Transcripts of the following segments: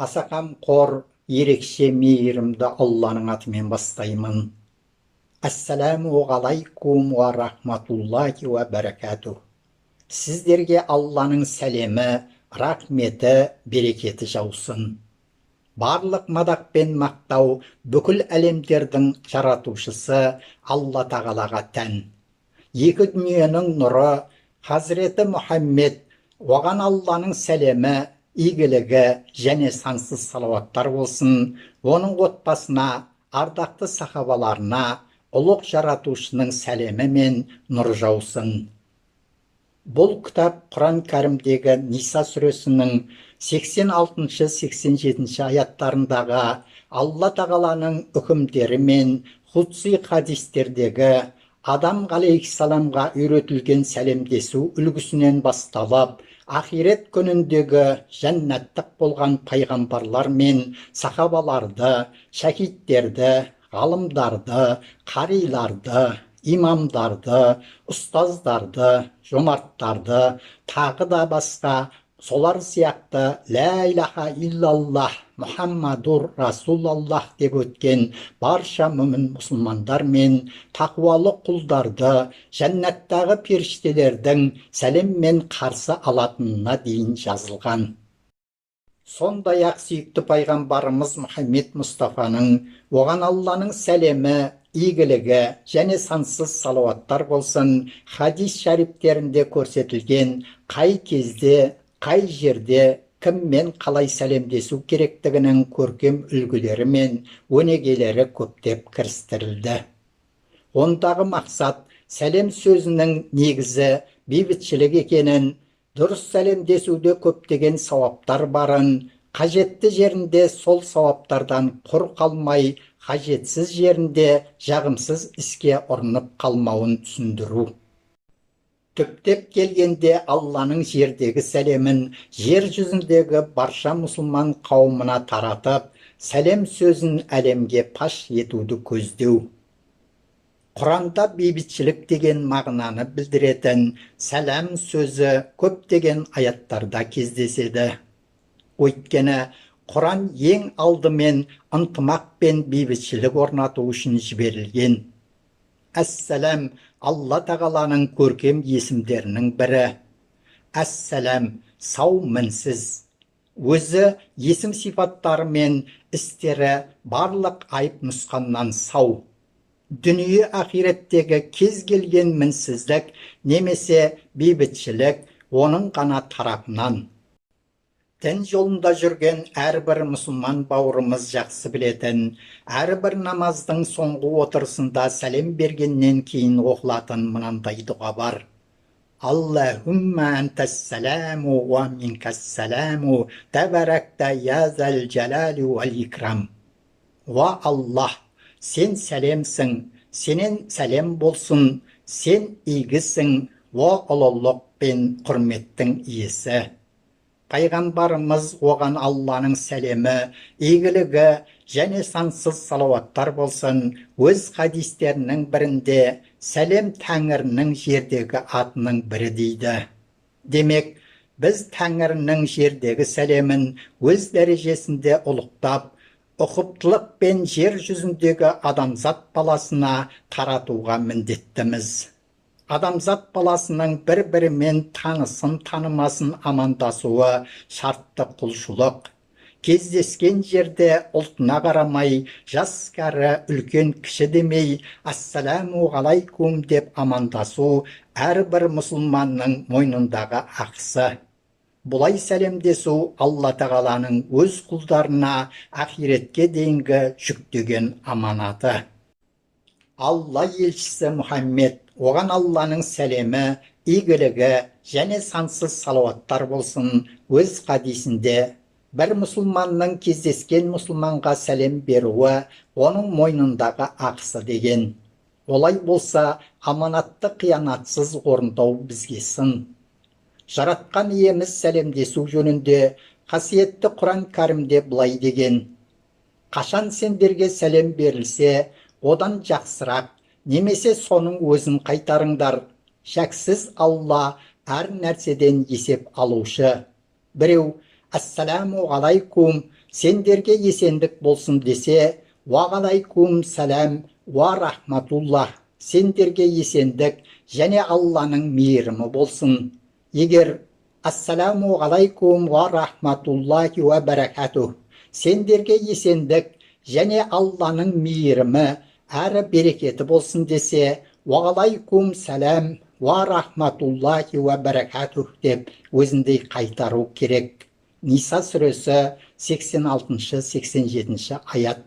Аса қамқор, ерекше мейірімді Алланың атымен бастаймын. Ассаламу алейкум ва рахматуллахи ва баракатух. Сіздерге Алланың сәлемі, рахметі, берекеті жаусын. Барлық мадақ пен мақтау бүкіл әлемдердің жаратушысы Алла тағалаға тән. Екі дүниенің нұры Хазіреті Мұхаммед, оған Алланың сәлемі, игілігі және сансыз салауаттар болсын, оның отбасына, ардақты сахабаларына, ұлық жаратушының сәлемі мен нұры жаусын. Бұл кітап Құран кәрімдегі Ниса сүресінің 86-87 аяттарындағы Алла тағаланың үкімдері мен құдси хадистердегі Адам алейхиссаламға үйретілген сәлемдесу үлгісінен басталып, ахирет күніндегі жәннаттық болған пайғамбарлар мен сахабаларды, шахидтерді, ғалымдарды, қариларды, имамдарды, ұстаздарды, жомарттарды, тағы да басқа солар сияқты «Ла илаха иллаллах, Мұхаммадур Расулаллах» деп өткен барша мүмін мұсылмандар мен тақуалы құлдарды жәннаттағы періштелердің сәлеммен қарсы алатынына дейін жазылған. Сондай-ақ сүйікті пайғамбарымыз Мұхаммед Мұстафаның, оған Алланың сәлемі, игілігі және сансыз салауаттар болсын, хадис шәріптерінде көрсетілген қай кезде, қай жерде, кіммен қалай сәлемдесу керектігінің көркем үлгілері мен өнегелері көптеп кірістірілді. Ондағы мақсат сәлем сөзінің негізі бейбітшілік екенін, дұрыс сәлемдесуде көптеген сауаптар барын, қажетті жерінде сол сауаптардан құр қалмай, қажетсіз жерінде жағымсыз іске ұрынып қалмауын түсіндіру. Түптеп келгенде Алланың жердегі сәлемін жер жүзіндегі барша мұсылман қауымына таратып, сәлем сөзін әлемге паш етуді көздеу. Құранда бейбітшілік деген мағынаны білдіретін сәлем сөзі көптеген аяттарда кездеседі. Өйткені Құран ең алдымен ынтымақ пен бейбітшілік орнату үшін жіберілген. Әссәләм Алла тағаланың көркем есімдерінің бірі. Әссәләм сау мінсіз. Өзі есім сипаттары мен істері барлық айып нұсқаннан сау. Дүние ақиреттегі кез келген мінсіздік немесе бейбітшілік оның ғана тарапынан. Дін жолында жүрген әрбір мұсылман бауырымыз жақсы білетін, әрбір намаздың соңғы отырысында сәлем бергеннен кейін оқылатын мынандай дұға бар. Аллахумма антассаламу ва минкассаламу табаракта я зәл джалали вал икрам. Ва Аллах, сен сәлемсің, сенен сәлем болсын, сен игісің, ва ұлылық пен құрметтің иесі. Пайғамбарымыз оған Алланың сәлемі, игілігі және сансыз салауаттар болсын, өз хадистерінің бірінде сәлем Тәңірінің жердегі атының бірі дейді. Демек, біз Тәңірінің жердегі сәлемін өз дәрежесінде ұлықтап, ұқыптылық пен жер жүзіндегі адамзат баласына таратуға міндеттіміз. Адамзат баласының бір-бірімен танысын танымасын амандасуы шартты құлшылық. Кездескен жерде ұлтына қарамай, жас кәрі үлкен кіші демей, ассаламу алейкум деп амандасу әрбір мұсылманның мойнындағы ақысы. Бұлай сәлемдесу Алла тағаланың өз құлдарына ақиретке дейінгі жүктеген аманаты. Алла елшісі Мұхаммед, оған Алланың сәлемі, игілігі және сансыз салауаттар болсын, өз хадисінде бір мұсылманның кездескен мұсылманға сәлем беруі оның мойнындағы ақысы деген. Олай болса, аманатты қиянатсыз орындау бізге сын. Жаратқан иеміз сәлемдесу жөнінде қасиетті Құран кәрімде былай деген: қашан сендерге сәлем берілсе, одан жақсырақ немесе соның өзін қайтарыңдар. Шәксіз Алла әр нәрседен есеп алушы. Біреу ассаламу алайкум, сендерге есендік болсын десе, уағалайкум сәлам уа рахматуллах, сендерге есендік және Алланың мейірімі болсын. Егер ассаламу алайкум уа рахматуллахи уа баракатух, сендерге есендік және Алланың мейірімі әрі берекеті болсын десе, уағалайкум сәлам уа рахматуллахи уа баракатух деп өзіндей қайтару керек. Ниса сүресі 86-87 аят.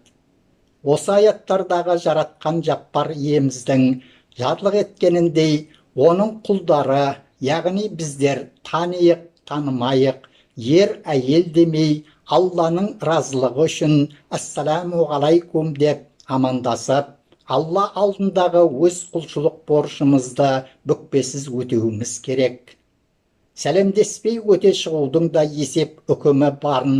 Осы аяттардағы жаратқан жаппар иеміздің жарлық еткеніндей, оның құлдары, яғни біздер таниық, танымайық, ер әйел демей, Алланың разылығы үшін ассаламу алайкум деп амандасып, Алла алдындағы өз құлшылық борышымызды бүкпесіз өтеуіміз керек. Сәлемдеспей өте шығудың да есеп үкімі барын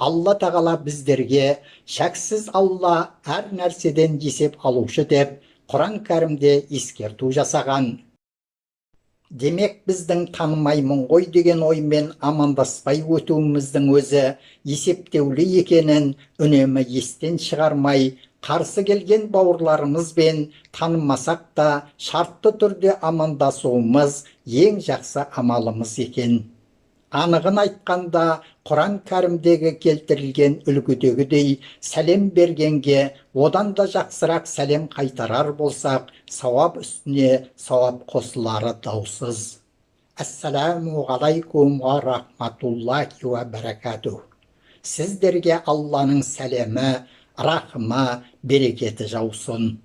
Алла тағала біздерге, шәксіз Алла әр нәрседен есеп алушы деп Құран кәрімде ескерту жасаған. Демек біздің танымаймын ғой деген оймен амандаспай өтуіміздің өзі есептеулі екенін үнемі естен шығармай, қарсы келген бауырларымызбен танымасақ та шартты түрде амандасуымыз ең жақсы амалымыз екен. Анығын айтқанда, Құран кәрімдегі келтірілген үлгідегідей сәлем бергенге одан да жақсырақ сәлем қайтарар болсақ, сауап үстіне сауап қосылары даусыз. Ассаламу алайкум ва рахматуллахи ва баракатух. Сіздерге Алланың сәлемі, рахымы, берекеті жаусын.